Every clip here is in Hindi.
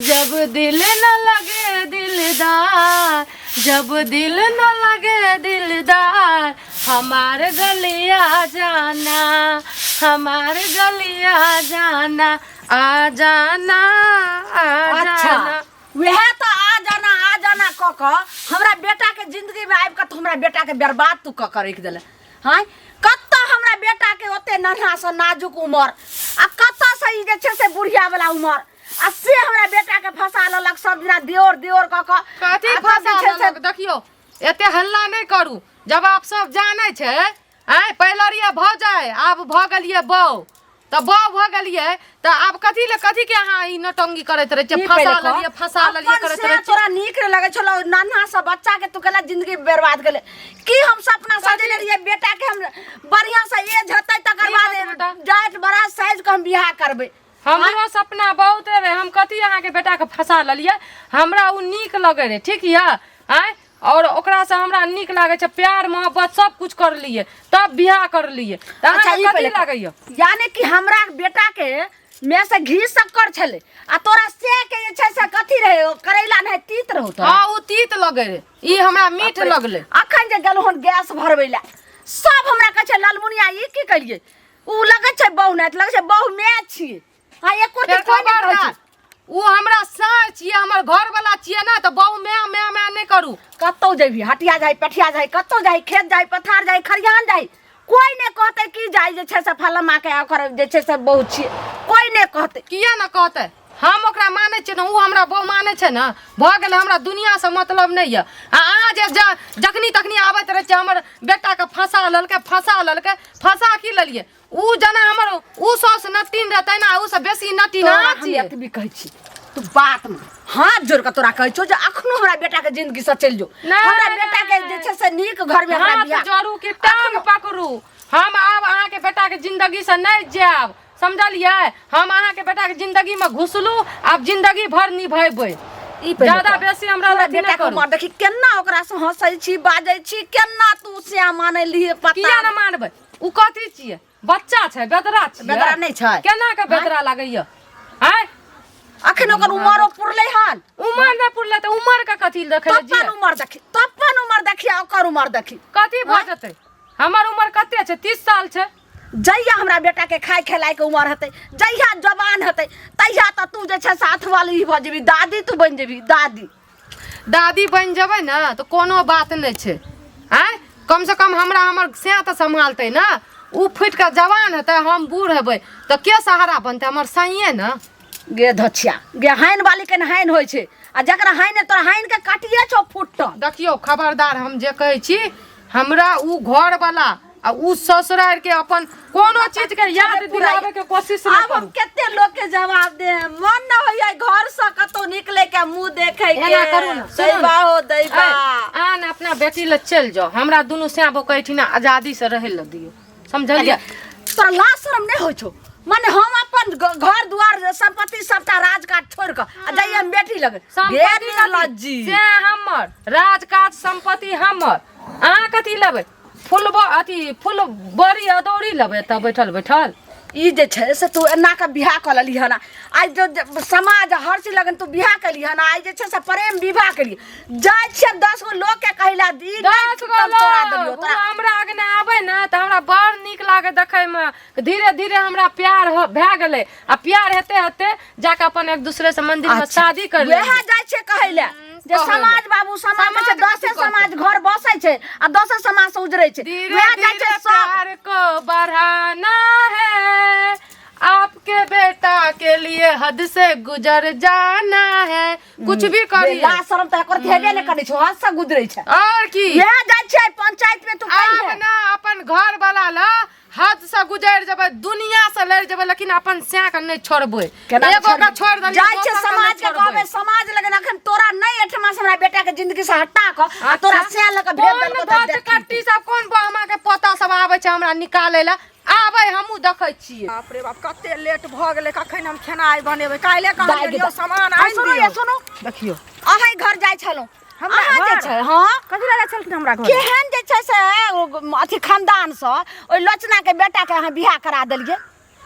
जब दिल न लगे दिलदार, जब दिल न लगे दिलदार, हमार गलिया जाना, हमार गलिया जाना, आ जाना आ जाना। वह तो आ जाना क हमरा बेटा के जिंदगी में आबि के हमरा बेटा के बर्बाद तू क रख देले। हां कत हमरा बेटा के ओते नन्हा से नाजुक उमर आ कत से ई जे छे से बुढ़िया वाला उमर आ से हमरा बेटा के फसा ललक सब दिना दियोर दियोर क कथी फसा ललक। देखियो एते हल्ला नहीं करू, जब आप सब जाने छे आय पहलरिया भ जाए, आब भ गलिए बौ त बौ भ गलिए त आब कथी ले कथी के अहाँ ई नटंगी करत रहे छे, फसा ललिए करत रहे। तोरा नीक लगे छलो नन्हा सा बच्चा के तू केला जिंदगी बर्बाद केले की हम सपना सजेले रहिए बेटा के हम बढ़िया से एज हतै तकर बाद जाट बड़ा साइज के हम बियाह करबे। हमरो सपना बहुत रहे, हम कथी अहाँ के बेटा के फसा ललिए, हमरा उ नीक लगे रे, ठीक या आय और ओकरा से हमरा नीक लागे छे, प्यार मोहब्बत सब कुछ कर लिए तब बियाह कर लिए। अच्छा कथी लागैय यानी कि हमरा बेटा के में से घी शक्कर छले आ तोरा से के जे छै से कथी रहे करैला नहीं तीत रहौ त। हां उ तीत लगे रे, ई हमरा मीठ लगले। अखन जे गेलहन गैस भरबैला सब हमरा कह छे ललमुनिया ई की करिए उ लगे छे बहु नहीं लगे छे बहु मैं छी। हां एको दिन कोई नहीं कहै छै उ हमरा सार छिए, हमर घर वाला छिए ना, त बहु मैं नहीं करू। कत्तो जेबी हटिया जाई पेठिया जाई कत्तो जाई खेत जाई पथार जाई खरियान जाई कोई ने कहते की जाई जे छै से फलमा के ओकर जे छै से बहुत छी कोई ने कहते। किया न कहते, हम ओकरा माने छ न, उ हमरा बहु माने छ न, भ गेल हमरा दुनिया से मतलब नहीं है। आ जे जखनी तखनी आवत रहे छ हमर बेटा के फसा ललके फसा की ललिए उ जना हमर उ सौस नटीन रहते ना, उ से बेसी नटी ना छिए। हम भी कहै छी तू बात में हाथ जोड़ के तोरा कहै छो जे अखनो हमरा बेटा के जिंदगी से चल जो, हमरा बेटा के जे छै से नीक घर में हमरा बियाह जरू के टांग पकड़ू। हम आब अहाँ के बेटा के जिंदगी से नहीं जाब, समझलिए। हम अहाँ के बेटा के जिंदगी में घुसलू, अब जिंदगी भर निभैबै, ज्यादा बेसी हमरा बेटा के मार देखी केना ओकरा से हंसै छी बाजै छी केना तू से माने लिए पता किया न मानबै। उ कथी छिए, बच्चा छै, बेदरा छिए, बेदरा नहीं छै केना के बेदरा लागैय। हैं अखन ओकर उमरो पुरले हन, उमर न पुरले त उमर का कथी देखै ले जी, तपन उमर देखी ओकर उमर देखी कथी भ जतै। हमर उमर कते छै, 30 साल छै। जइया हमरा बेटा के खाय खेलाय के उमर हते, जइया जवान हते तइया त तू जे छै साथ वाली भ जेबी, दादी तू बन जेबी, दादी बन जेबै न त कोनो बात नहीं छै। हैं कम से कम हमरा हमर से त संभालतै ना, उ फुट के जवान हते हम बूढ़ हेबै त के सहारा बनतै, हमर सहिए न। गे धछिया गे हाइन वाली के हाइन होय छै आ जकरा हाइन तोरा हाइन के काटिए छो फुट। देखियो खबरदार हम जे कहै छी, हमरा उ घर वाला आ उ ससुराल के अपन कोनो चीज के याद दिलावे के कोशिश न करू। अब केते लोग के जवाब दे मन न होय घर से कतो निकले के मुंह देखे के एना करू न, दैबा हो दैबा आन अपना बेटी ले चल जाओ, हमरा दुनु से आबो कहठिना आजादी से रहे ल दियो, समझलिए। तोरा लाज शरम नहीं होय छो, माने हम अपन घर द्वार संपत्ति सबटा राजकाज छोड़ के आ जाइए बेटी लगे लज्जी से हमर राजकाज संपत्ति हमर, अहाँ कथी लेबै फूल बड़ी अदौरी लेबै त बैठल ई जे छै से तू एना के बियाह क लली हन। आज जो समाज हर चीज लगन तू बियाह कली हन, आज जे छै से प्रेम विवाह कली जाय छै 10 गो लोग के कहला दी 10 गो लोग हमरा आगे न आबै न त हमरा बड़ नीक लागे देखै में। धीरे धीरे हमरा प्यार भए गेलै आ प्यार हेते जाके अपन एक दूसरे से मंदिर में शादी कर ले। वह जाय छै कहैला जे समाज बाबू समाज में 10 समाज घर बसै छै आ 10 समाज से उजरै छै। वह जाय छै प्यार को बढ़ाना है, आपके बेटा के लिए हद से गुजर जाना है, कुछ भी करिए ला शरम त एकर हेबे न करै छो, हद से गुजरै छै। और की वह जाय छै पंचायत में तू कहिए ना अपन घर वाला ला हद से गुजर जब दुनिया से लड़ जब, लेकिन अपन से के नहीं छोड़बै, एगो का छोड़ दलिए जाय छै समाज के कहबे समाज लगन अखन तोरा नहीं एठमा से हमरा बेटा के जिंदगी से हटा क आ तोरा से ल के भेज देल को बात कट्टी सब कोन बहमा के पोता सब आबै छै हमरा निकाले ला, आबै हमहु देखै छियै। बाप रे बाप कते लेट भ गेलै, कखन हम खेनाइ बनेबै, काइले कहलियो सामान आनि दियौ। सुनो देखियो अहाँ घर जाय छलो हमरा जे छै हां कथि लगा छलखिन हमरा घर केहन जे छै से अथि खानदान से ओइ लोचना के बेटा के अहाँ बियाह करा देलिए।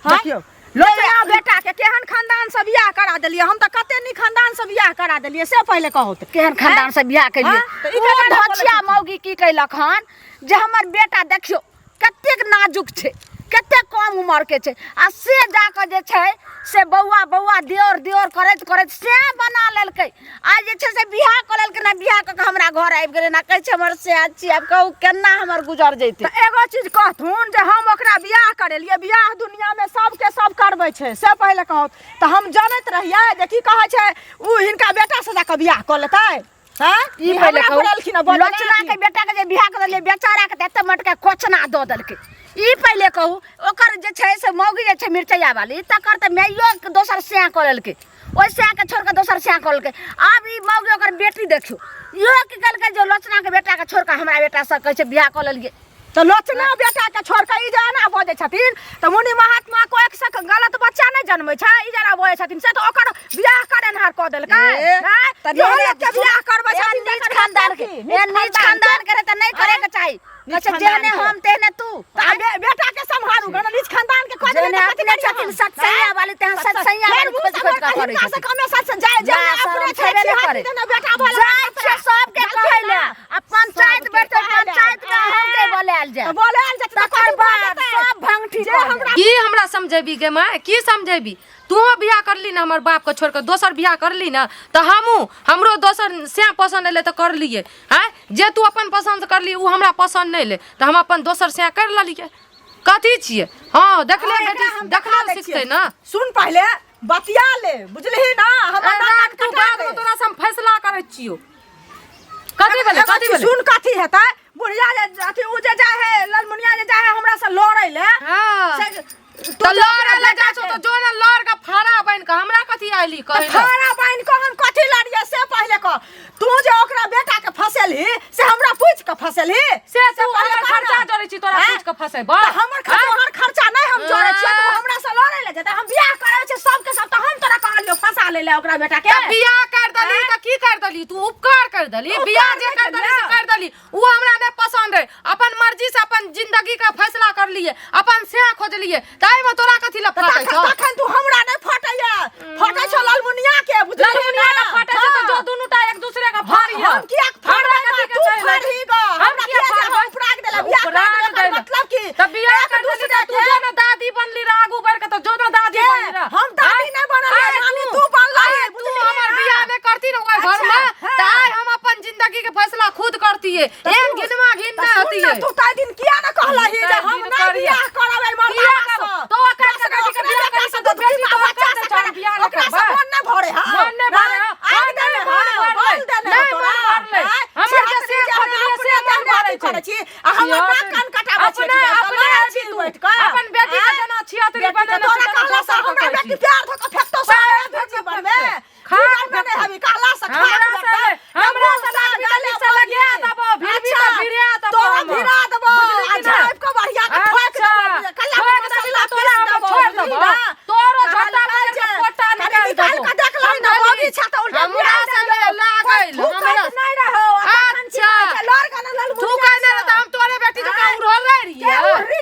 देखियो लोचना बेटा के केहन खानदान से बियाह करा देलिए हम त कते नी खानदान से बियाह करा देलिए से पहले कहो त केहन खानदान से बियाह केलिए धछिया मौगी की कैलक हन जे हमर बेटा देखियो कतेक नाजुक छै कते कम उम्र के छै आ से जाके जे छै से बौआ बौआ दियोर दियोर करैत करैत से बना लेलकै आ जे छै से बियाह कर लेलकै ना बियाह क के हमरा घर आबि गेलै ना कहै छै हमर से अच्छी आब कहू केना हमर गुजर जैते त एगो चीज कहथुन जे हम ओकरा बियाह करेलिए बियाह दुनिया में सबके सब करबै छै से पहले कहू त हम जानैत रहिए जे की कहै छै उ हिनका बेटा से जाके बियाह क लेतै हां ई पहले कहू लोचना के बेटा के जे बियाह कर देलिए बेचारा के एते मटके कोचना द देलकै ई पहले कहू ओकर जे छै से मौगी जे छै मिर्चैया वाली तकर त मैयो दोसर से क लेलकै ओइ से के छोड़ के दोसर से क लेलकै अब ई मौगी ओकर बेटी देखियो यो की कहलकै जो लोचना के बेटा के छोड़ के हमरा बेटा से कहै छै बियाह क लेलिए तो लोचना बेटा के छोड़ के ई जाना बजे छथिन त मुनि महात्मा को एक से गलत बच्चा नहीं जन्मै छै ई जना बजे छथिन से तो ओकर बियाह करेनहार क देलकै त के बियाह करबै छथिन नीच खानदान के नीच खानदान करे त नहीं करे के चाही अच्छा जेने हम तेने तू बेटा के संभालू गन नीच खानदान के कोइ नहीं अपने छथिन सत्सैया वाली ते सत्सैया वाली खोज खोज का करे छै कमे सच जाय जाय अपने छेबे नहीं करे बेटा वाला जाय सब के कहले आ पंचायत बैठे पंचायत का हम के बोलाल जाय तकर बाद सब भंगठी की हमरा समझेबी गे माय की समझेबी तू बियाह करली ना हमर बाप के छोड़ के दोसर बियाह करली ना तो हमरो दोसर से पसंद एले तो कर लिए हैं जे तू अपन पसंद करली उ हमरा पसंद नहीं ले तो हम अपन दोसर से कर ललिए कथी छिए हां देखले बेटी देखले सीखते ना सुन पहले बतिया ले बुझलही ना हम तू बाद में तोरा से हम फैसला करे छियो कथी बोले सुन कथी हेतै बुढ़िया जे अथी उ जे जाय है ललमुनिया जे जाय है हमरा से लड़ै ले हां तो लड़ ले जा तो जो ना लड़ का फाड़ा बन के हमरा कथी आइली कहे फाड़ा बन के हम कथी लड़िए से पहले क तू जे ओकरा बेटा के फसेली से हमरा पूछ के फसेली से हमर खर्चा जोड़ै छी तोरा पूछ के फसेबा हमर खर्चा नहीं हम जोड़ै छी तो हमरा से लड़ै ले जेते हम बियाह करे छै सब के सब तो हम तोरा कहलियो फसा ले ले ओकरा बेटा के बियाह कर दली त की कर दली तू उपकार कर दली बियाह जे कर दली से कर दली उ हमरा नहीं पसंद है अपन मर्जी से अपन जिंदगी का फैसला कर लिए अपन से खोज लिए ताई में तोरा कथी ल फटै छ तखन तू हमरा नहीं फटैया फटै छ ललमुनिया के बुझली ललमुनिया के फटै छ त जो दुनुटा एक दूसरे का फाड़ी हम किया फाड़ा के तू फाड़ी ग हम किया फाड़ फ्राक देला बियाह कर मतलब की त बियाह कर दली तू जो ना दादी बनली आगू बढ़ के त जो ना दादी बनली रा हम दादी नहीं बनल नानी तू बनल तू हमर बियाह में करती न ओइ घर में त आइ हम अपन जिंदगी के फैसला खुद करती है एन गिनमा घिन ना होती है तू ताई दिन किया ना कहलही जे हम नहीं बियाह करबै मरला तो कर के बियाह कर से तो बेटी तो बच्चा से कर बियाह न करबा मन न भरे हां मन न भरे आग दे बोल दे ना तोरा हमर के से खोजले से हम करे छी आ हमर कान कटाबे छी अपने छी तू बैठ के अपन बेटी के जना छियातरी बने न तोरा से हमरा बेटी प्यार ध के फेटतो से भेजे बन में खा बने हबी काला से खा हमरा से डाली से लगे दबो भिड़ी तो भिड़े दबो तोरा भिड़ा दबो आ जाइब को बढ़िया के ठोक दबो कल्ला में तोरा हम छोड़ दबो तोरो झटा में के कोटा निकाल दबो का देख लई ना बगी छाता उल्टा हमरा से लागल हमरा नहीं रहो अच्छा लड़ का न लल तू कहने त हम तोरे बेटी के काउ रोल रही है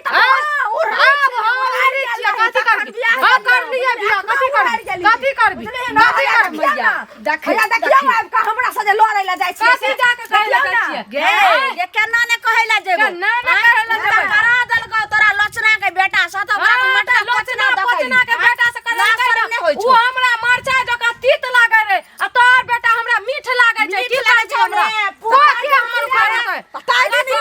अब हम रही छी कथि करबी हम कर लिए बियाह कथि करबी मैया देखिया अब का हमरा से लड़ै ला जाय छी कथि जाके कहै ला जाय छी गे ये केना ने कहै ला जेबो केना ने कहै ला जेबो करा दल को तोरा लोचना के बेटा से तो मटा लोचना के बेटा से कला कर उ हमरा मरचा जका तीत लागे रे आ तोर बेटा हमरा मीठ लागे छै की लागे छै हमरा कोकी हमर करे पता नहीं की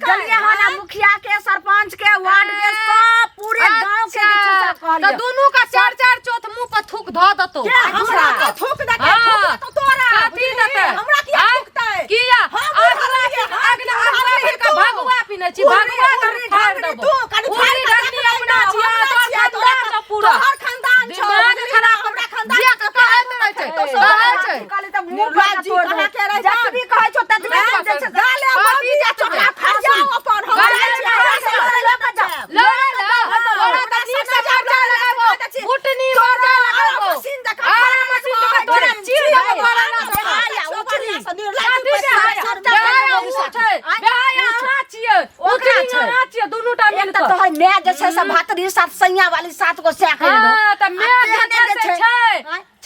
गलिया वाला मुखिया के सरपंच के वार्ड के सब पूरे गांव के दिक्कत कहलियो तो दोनों का चार चार चौथ मुंह पर थूक ध दतो हमरा के थूक दते तो तोरा कथि दते हमरा किया थूकतै किया अगला का भगवा पिनै छी भगवा के फाड़ दबो तू कनी रखनी अपना छिया तो पूरा हर खानदान छ दिमाग खराब हमरा खानदान जे के कहै छै तो कहै छै काली त मुंह पर तोड़ कहा के रह जब भी कहै छ तत में जे छै गाले माटी जा चोका फड़ जाओ अपन हम लड़ तोरा त नीक से जा लगाबो घुटनी मार लगाबो मशीन देखा मशीन देखा तोरा चीर देबो तोरा ना आया ऊपरी से निर्लज पे अहाँ छियै ओकरा छै अहाँ छियै दुनूटा मिल एक त तोहर माय जे छै से भातरी साथ सैया वाली 7 गो सै के हां त माय जे छै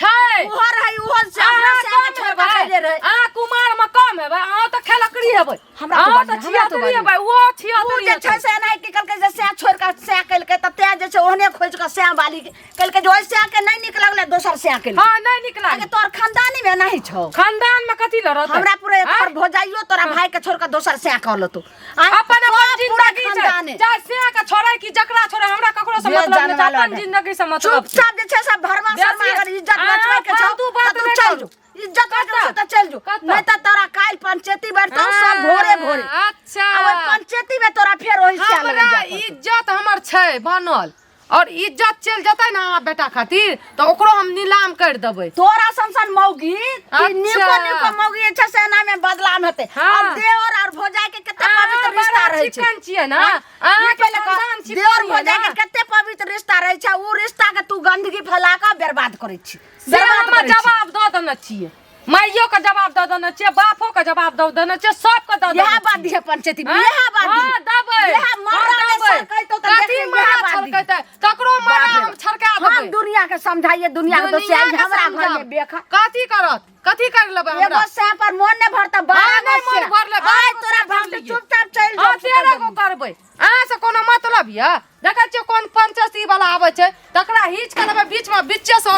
छै ओहो रहै ओहो से हमरा से के छोड़ के खैले रहे आ कुमार में कम हेबै अहाँ त खेलकड़ी हेबै हमरा तो अहाँ बाजी, त छियतरी हेबै वो उ जे छै छियतरी से नहीं टिकल के जे सै छोड़ के सै केल के त ते जे छै ओहने खोज के सै वाली केल के जो सै के नहीं निक लगले दोसर सै केल हां नहीं निकला आगे तोर खानदानी में नहीं छौ खानदान में कथि ल रहतै हमरा पूरे तोर भोजाइयो तोरा भाई के छोड़ के दोसर सै कहल तू अपन जिंदगी छै जा से के छोड़ै की जकरा छोड़ै हमरा ककरो से मतलब नहीं अपन जिंदगी से मतलब चुपचाप जे छै से भरमा शर्मा अगर इज्जत बचबै के छौ तू बात तू नहीं चल करू। जो इज्जत बचबै छै त चल जो नहीं त तोरा काल पंचायती बैठतौ सब भोरे भोरे अच्छा अब पंचायती में तोरा फेर ओही से लगन हमरा जा इज्जत हमर छै बनल और इज्जत चल जतै ना बेटा खातिर तो ओकरो हम नीलाम कर देबै तोरा संसन मौगी कि निको निको मौगी छै से ना में बदलाव हेतै और देवर और भोजाई के कते पवित्र रिश्ता रहै छै चिकन छियै ना अहाँ पहले देवर भोजाई के कते पवित्र रिश्ता रहै छै उ रिश्ता के तू गंदगी फैला के बर्बाद करै छी हम जवाब दऽ देने छियै माइयो के जवाब दऽ देने छियै बापो के जवाब दऽ देने छियै सबके दऽ देने यह बात दिहे पंचायती में यह बात दी हां दबै यह मरा में सरकै तो कथि मरा छलकै ककरो मरा हम छरका देबै हम दुनिया के समझाइए दुनिया के दोस्त आई हमरा घर में बेखा कथि करत कथि कर लेबै एगो हमरा सै पर मोन ने भरता बारह नहीं मोन भरले आय तोरा भाग चुपचाप चल हां तेरे को करबै अहाँ से कोनो मतलब य देखै छियै कोन पंचायती वाला आबै छै तकरा हिच के लेबै बीच में बिच्चे से